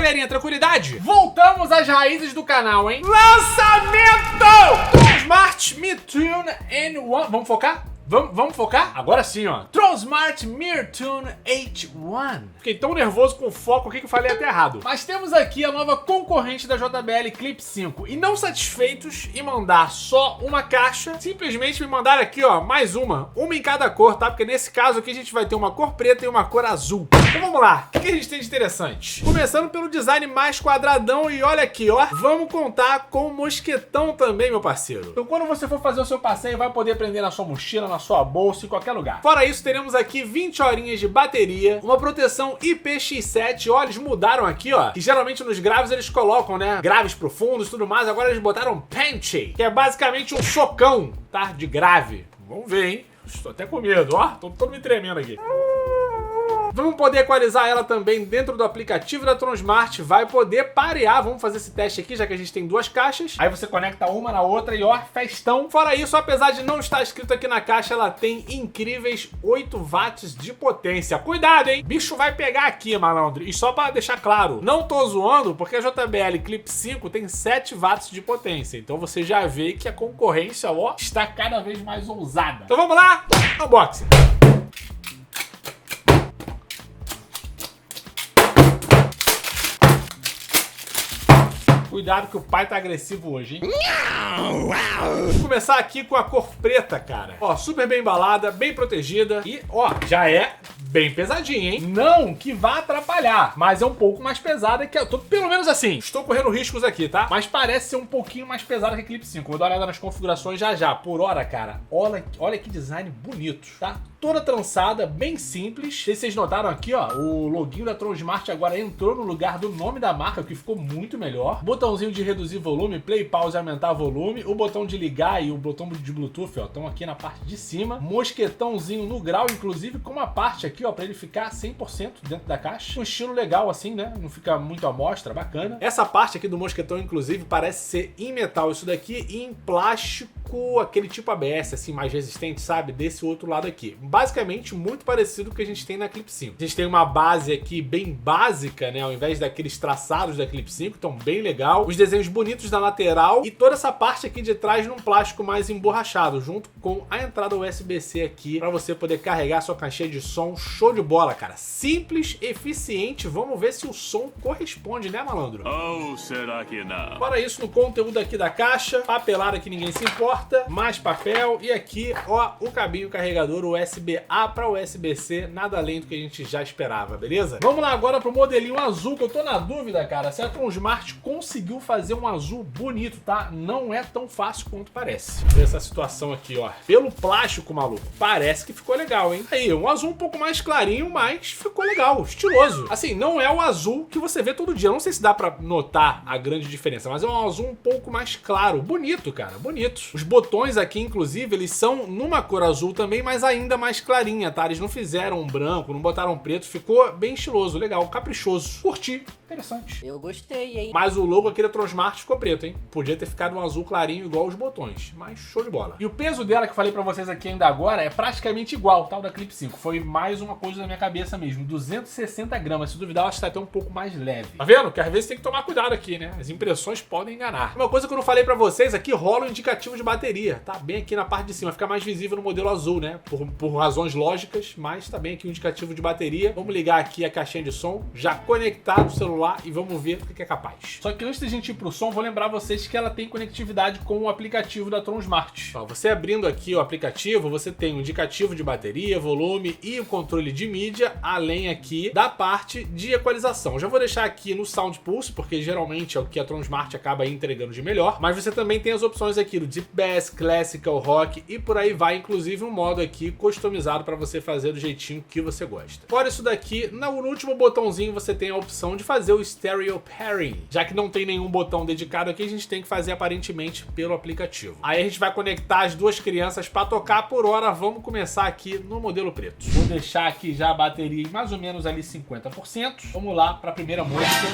galerinha, tranquilidade? Voltamos às raízes do canal, hein? Lançamento! Tronsmart Mirtune N1. Vamos focar? Vamos focar? Agora sim, ó. Tronsmart Mirtune H1. Fiquei tão nervoso com o foco aqui que eu falei até errado. Mas temos aqui a nova concorrente da JBL Clip 5. E não satisfeitos em mandar só uma caixa, simplesmente me mandaram aqui, ó, mais uma. Uma em cada cor, tá? Porque nesse caso aqui a gente vai ter uma cor preta e uma cor azul. Então vamos lá. O que a gente tem de interessante? Começando pelo design mais quadradão e olha aqui, ó. Vamos contar com o mosquetão também, meu parceiro. Então quando você for fazer o seu passeio, vai poder prender na sua mochila, na sua bolsa, em qualquer lugar. Fora isso, teremos aqui 20 horinhas de bateria, uma proteção IPX7, ó, eles mudaram aqui, ó, que geralmente nos graves eles colocam, né, graves profundos e tudo mais, agora eles botaram Punchy, que é basicamente um socão, tá, de grave. Vamos ver, hein, estou até com medo, ó, tô todo me tremendo aqui. Vamos poder equalizar ela também dentro do aplicativo da Tronsmart, vai poder parear, vamos fazer esse teste aqui, já que a gente tem duas caixas. Aí você conecta uma na outra e ó, festão. Fora isso, apesar de não estar escrito aqui na caixa, ela tem incríveis 8 watts de potência. Cuidado, hein? Bicho vai pegar aqui, malandro. E só pra deixar claro, não tô zoando, porque a JBL Clip 5 tem 7 watts de potência. Então você já vê que a concorrência, ó, está cada vez mais ousada. Então vamos lá, unboxing. Cuidado que o pai tá agressivo hoje, hein? Vou começar aqui com a cor preta, cara. Ó, super bem embalada, bem protegida. E, ó, já é bem pesadinha, hein? Não que vá atrapalhar, mas é um pouco mais pesada que... pelo menos assim, estou correndo riscos aqui, tá? Mas parece ser um pouquinho mais pesada que a Clip 5. Vou dar uma olhada nas configurações já. Por hora, cara, olha que design bonito, tá? Toda trançada, bem simples. Não sei se vocês notaram aqui, ó, o loginho da Tronsmart agora entrou no lugar do nome da marca, o que ficou muito melhor. Botãozinho de reduzir volume, play, pause e aumentar volume. O botão de ligar e o botão de Bluetooth, ó, estão aqui na parte de cima. Mosquetãozinho no grau, inclusive com uma parte aqui, ó, pra ele ficar 100% dentro da caixa. Um estilo legal assim, né? Não fica muito à mostra, bacana. Essa parte aqui do mosquetão, inclusive, parece ser em metal isso daqui e em plástico, aquele tipo ABS, assim, mais resistente, sabe? Desse outro lado aqui. Basicamente, muito parecido com o que a gente tem na Clip 5. A gente tem uma base aqui bem básica, né? Ao invés daqueles traçados da Clip 5, então bem legal. Os desenhos bonitos na lateral e toda essa parte aqui de trás num plástico mais emborrachado, junto com a entrada USB-C aqui, para você poder carregar sua caixinha de som. Show de bola, cara. Simples, eficiente. Vamos ver se o som corresponde, né, malandro? Ou será que não? Fora isso, no conteúdo aqui da caixa, papelada que ninguém se importa, mais papel e aqui, ó, o cabinho carregador USB-A para USB-C, nada além do que a gente já esperava, beleza? Vamos lá agora pro modelinho azul, que eu tô na dúvida, cara, se a Tronsmart conseguiu fazer um azul bonito, tá? Não é tão fácil quanto parece. Essa situação aqui, ó, pelo plástico, maluco, parece que ficou legal, hein? Aí, um azul um pouco mais clarinho, mas ficou legal, estiloso. Assim, não é o azul que você vê todo dia, não sei se dá pra notar a grande diferença, mas é um azul um pouco mais claro, bonito, cara, bonito. Os botões aqui, inclusive, eles são numa cor azul também, mas ainda mais clarinha, tá? Eles não fizeram um branco, não botaram um preto, ficou bem estiloso, legal, caprichoso. Curti, interessante. Eu gostei, hein? Mas o logo aqui da Tronsmart ficou preto, hein? Podia ter ficado um azul clarinho igual os botões, mas show de bola. E o peso dela, que eu falei pra vocês aqui ainda agora, é praticamente igual, tá? O da Clip 5. Foi mais uma coisa na minha cabeça mesmo, 260 gramas. Se duvidar, ela está até um pouco mais leve. Tá vendo? Que às vezes tem que tomar cuidado aqui, né? As impressões podem enganar. Uma coisa que eu não falei pra vocês, aqui rola o indicativo de bateria, tá? Bem aqui na parte de cima, fica mais visível no modelo azul, né? Por razões lógicas, mas tá bem aqui o indicativo de bateria. Vamos ligar aqui a caixinha de som, já conectar no celular e vamos ver o que é capaz. Só que antes da gente ir pro som, vou lembrar vocês que ela tem conectividade com o aplicativo da Tronsmart. Ó, você abrindo aqui o aplicativo, você tem o indicativo de bateria, volume e o controle de mídia, além aqui da parte de equalização. Eu já vou deixar aqui no Sound Pulse, porque geralmente é o que a Tronsmart acaba entregando de melhor, mas você também tem as opções aqui do Deep Bass, Classical, Rock e por aí vai, inclusive um modo aqui customizado para você fazer do jeitinho que você gosta. Fora isso daqui, no último botãozinho você tem a opção de fazer o Stereo Pairing. Já que não tem nenhum botão dedicado aqui, a gente tem que fazer aparentemente pelo aplicativo. Aí a gente vai conectar as duas crianças para tocar. Por hora, vamos começar aqui no modelo preto. Vou deixar aqui já a bateria em mais ou menos ali 50%. Vamos lá para a primeira música.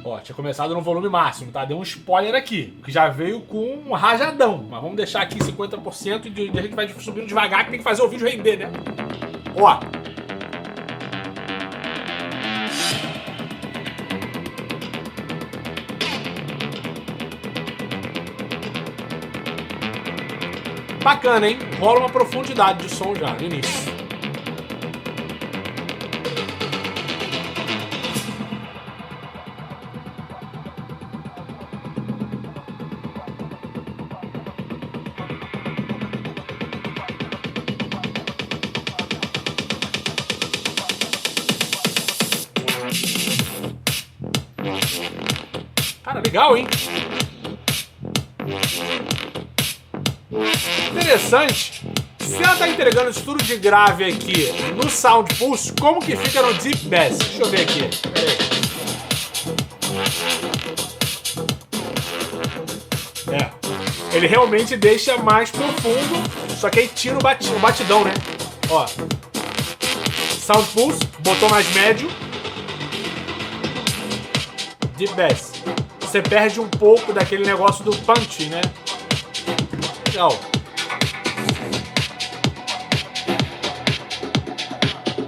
Ó, tinha começado no volume máximo, tá? Deu um spoiler aqui, que já veio com um rajadão. Mas vamos deixar aqui 50% e a gente vai subindo devagar, que tem que fazer o vídeo render, né? Ó. bacana, hein? Rola uma profundidade de som já no início. Cara, legal, hein? Interessante. Se ela tá entregando isso tudo de grave aqui no Sound Pulse, como que fica no Deep Bass? Deixa eu ver aqui. Ele realmente deixa mais profundo, só que aí tira o batidão, né? Ó. Sound Pulse, botou mais médio. Deep Bass. Você perde um pouco daquele negócio do punch, né? Legal.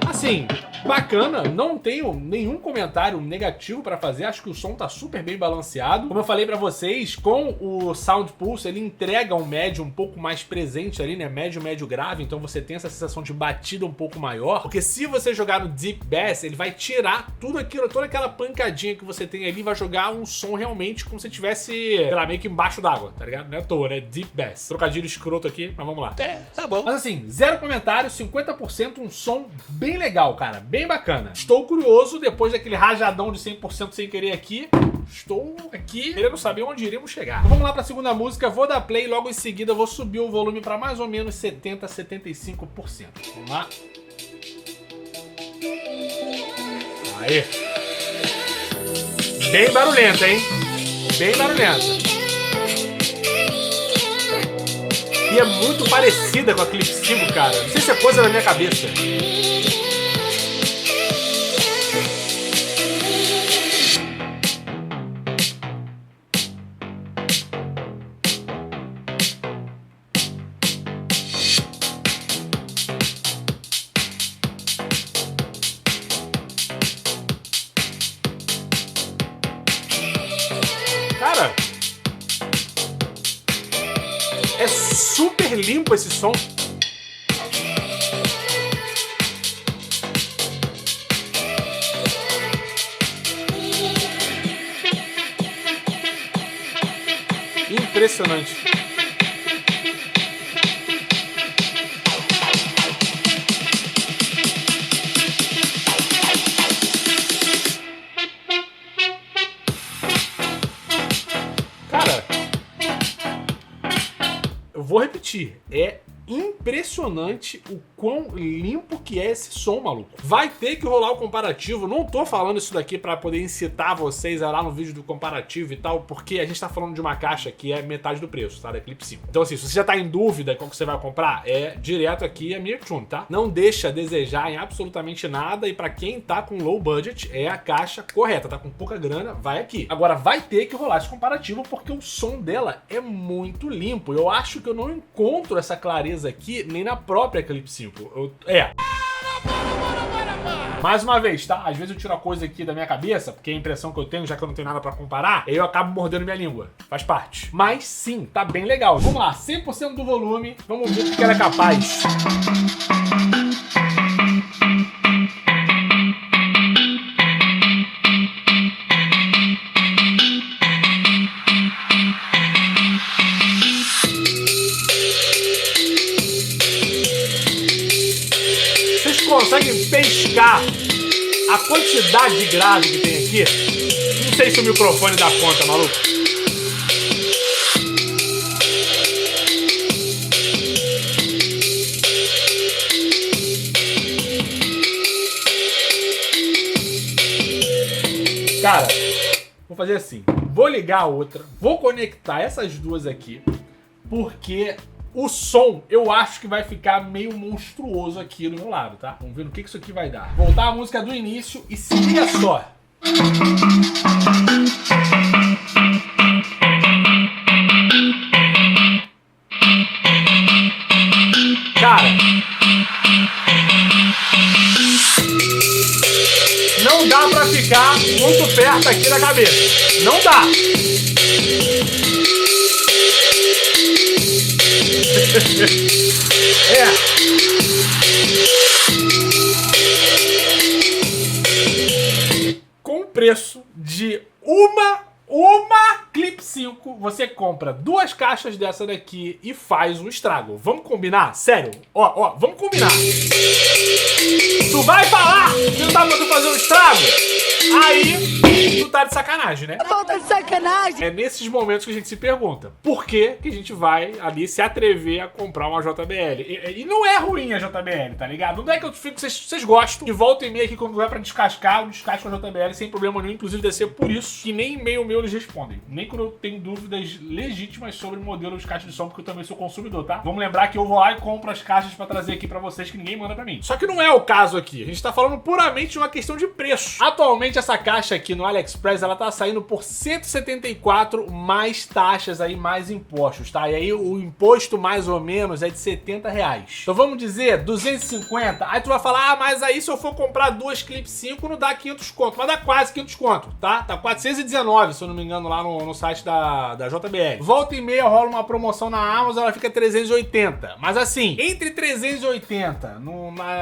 Assim, bacana, não tenho nenhum comentário negativo pra fazer, acho que o som tá super bem balanceado. Como eu falei pra vocês, com o Sound Pulse ele entrega um médio um pouco mais presente ali, né? Médio, médio grave, então você tem essa sensação de batida um pouco maior, porque se você jogar no Deep Bass, ele vai tirar tudo aquilo, toda aquela pancadinha que você tem ali, vai jogar um som realmente como se tivesse, sei lá, meio que embaixo d'água, tá ligado? Não é à toa, né? Deep Bass. Trocadilho escroto aqui, mas vamos lá. Tá bom. Mas assim, zero comentário, 50%, um som bem legal, cara, bem bacana. Estou curioso, depois daquele rajadão de 100% sem querer aqui, estou aqui querendo saber onde iremos chegar. Então vamos lá para a segunda música, vou dar play, logo em seguida eu vou subir o volume para mais ou menos 70, 75%. Vamos lá. Aí. Bem barulhenta, hein? Bem barulhenta. E é muito parecida com a Clip 5, cara. Não sei se é coisa da minha cabeça. Cara, é super limpo esse som. Impressionante. Cara, eu vou repetir, é impressionante o quão limpo que é esse som, maluco. Vai ter que rolar o comparativo, não tô falando isso daqui pra poder incitar vocês a ir lá no vídeo do comparativo e tal, porque a gente tá falando de uma caixa que é metade do preço, tá? Da Clip 5. Então assim, se você já tá em dúvida qual que você vai comprar, é direto aqui a Mirtune, tá? Não deixa a desejar em absolutamente nada, e pra quem tá com low budget, é a caixa correta, tá com pouca grana, vai aqui. Agora vai ter que rolar esse comparativo, porque o som dela é muito limpo. Eu acho que eu não encontro essa clareza aqui nem na própria Clip 5. Mais uma vez, tá? Às vezes eu tiro a coisa aqui da minha cabeça, porque é a impressão que eu tenho, já que eu não tenho nada pra comparar, aí eu acabo mordendo minha língua. Faz parte. Mas sim, tá bem legal. Vamos lá, 100% do volume, vamos ver o que ela é capaz. Conseguem pescar a quantidade de grave que tem aqui? Não sei se o microfone dá conta, maluco. Cara, vou fazer assim. Vou ligar a outra, vou conectar essas duas aqui, porque o som, eu acho que vai ficar meio monstruoso aqui do meu lado, tá? Vamos ver no que isso aqui vai dar. Voltar a música do início e se liga só. Cara, não dá pra ficar muito perto aqui da cabeça. Não dá. Com o preço de uma Clip 5, você compra 2 caixas dessa daqui e faz um estrago. Vamos combinar? Sério? Ó, vamos combinar. Tu vai falar que não dá pra tu fazer um estrago? Aí, tu tá de sacanagem, né? Falta de sacanagem! É nesses momentos que a gente se pergunta por que a gente vai ali se atrever a comprar uma JBL. E não é ruim a JBL, tá ligado? Não é que eu fico, vocês gostam, de volta e meia aqui quando vai pra descascar, eu descasco a JBL sem problema nenhum, inclusive deve ser por isso que nem e-mail meu eles respondem. Nem quando eu tenho dúvidas legítimas sobre o modelo de caixa de som, porque eu também sou consumidor, tá? Vamos lembrar que eu vou lá e compro as caixas pra trazer aqui pra vocês que ninguém manda pra mim. Só que não é o caso aqui, a gente tá falando puramente de uma questão de preço. Atualmente essa caixa aqui no AliExpress, ela tá saindo por 174 mais taxas aí, mais impostos, tá? E aí o imposto mais ou menos é de R$70. Então vamos dizer 250, aí tu vai falar, mas aí se eu for comprar 2 Clip 5 não dá 500 conto, mas dá quase 500 conto, tá? Tá 419, se eu não me engano, lá no site da JBL. Volta e meia rola uma promoção na Amazon, ela fica 380. Mas assim, entre 380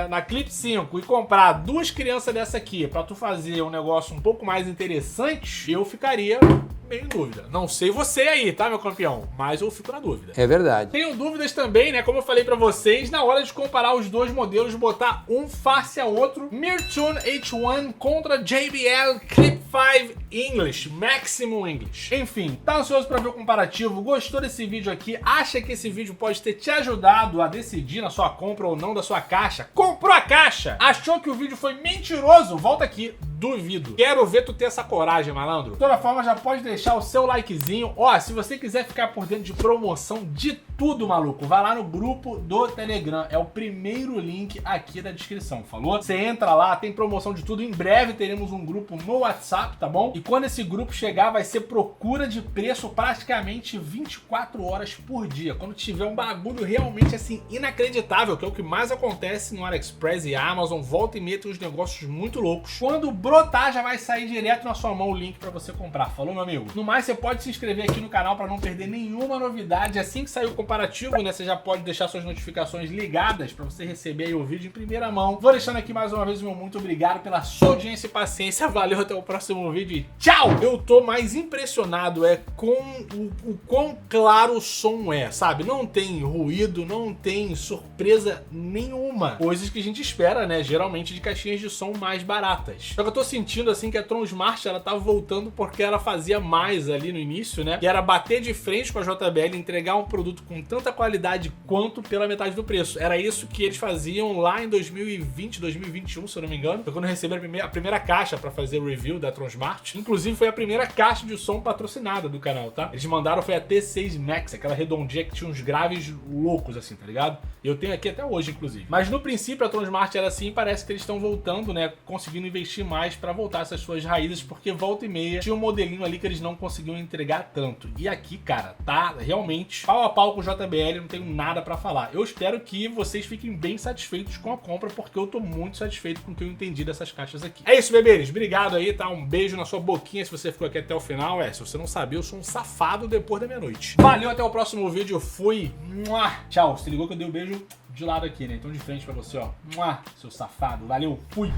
na Clip 5 e comprar 2 crianças dessa aqui pra tu fazer um negócio um pouco mais interessante, eu ficaria meio em dúvida. Não sei você aí, tá, meu campeão? Mas eu fico na dúvida. É verdade. Tenho dúvidas também, né? Como eu falei pra vocês, na hora de comparar os dois modelos, botar um face ao outro. Meartune H1 contra JBL Clip 5 English, Maximum English. Enfim, tá ansioso pra ver o comparativo? Gostou desse vídeo aqui? Acha que esse vídeo pode ter te ajudado a decidir na sua compra ou não da sua caixa? Comprou a caixa? Achou que o vídeo foi mentiroso? Volta aqui. Duvido. Quero ver tu ter essa coragem, malandro. De toda forma, já pode deixar o seu likezinho. Ó, se você quiser ficar por dentro de promoção de tudo, maluco, vai lá no grupo do Telegram. É o primeiro link aqui da descrição, falou? Você entra lá, tem promoção de tudo. Em breve teremos um grupo no WhatsApp, tá bom? E quando esse grupo chegar, vai ser procura de preço praticamente 24 horas por dia. Quando tiver um bagulho realmente, assim, inacreditável, que é o que mais acontece no AliExpress e Amazon, volta e meia tem uns negócios muito loucos. Quando brotar, já vai sair direto na sua mão o link pra você comprar. Falou, meu amigo? No mais, você pode se inscrever aqui no canal pra não perder nenhuma novidade. Assim que sair o comparativo, né, você já pode deixar suas notificações ligadas pra você receber aí o vídeo em primeira mão. Vou deixando aqui mais uma vez o meu muito obrigado pela sua audiência e paciência. Valeu, até o próximo vídeo e tchau! Eu tô mais impressionado com o quão claro o som é, sabe? Não tem ruído, não tem surpresa nenhuma. Coisas que a gente espera, né, geralmente de caixinhas de som mais baratas. Só que eu tô sentindo assim que a Tronsmart, ela tá voltando porque ela fazia mais ali no início, né? E era bater de frente com a JBL e entregar um produto com tanta qualidade quanto pela metade do preço. Era isso que eles faziam lá em 2020, 2021, se eu não me engano. Foi quando eu recebi a primeira caixa pra fazer o review da Tronsmart. Inclusive foi a primeira caixa de som patrocinada do canal, tá? Eles mandaram foi a T6 Max, aquela redondinha que tinha uns graves loucos assim, tá ligado? Eu tenho aqui até hoje, inclusive. Mas no princípio a Tronsmart era assim, parece que eles estão voltando, né? Conseguindo investir mais pra voltar essas suas raízes, porque volta e meia tinha um modelinho ali que eles não conseguiam entregar tanto. E aqui, cara, tá realmente pau a pau com o JBL, não tenho nada pra falar. Eu espero que vocês fiquem bem satisfeitos com a compra, porque eu tô muito satisfeito com o que eu entendi dessas caixas aqui. É isso, bebês. Obrigado aí, tá? Um beijo na sua boquinha se você ficou aqui até o final. Se você não sabia, eu sou um safado depois da meia-noite. Valeu, até o próximo vídeo. Fui. Tchau. Se ligou que eu dei o beijo de lado aqui, né? Então de frente pra você, ó. Seu safado. Valeu. Fui.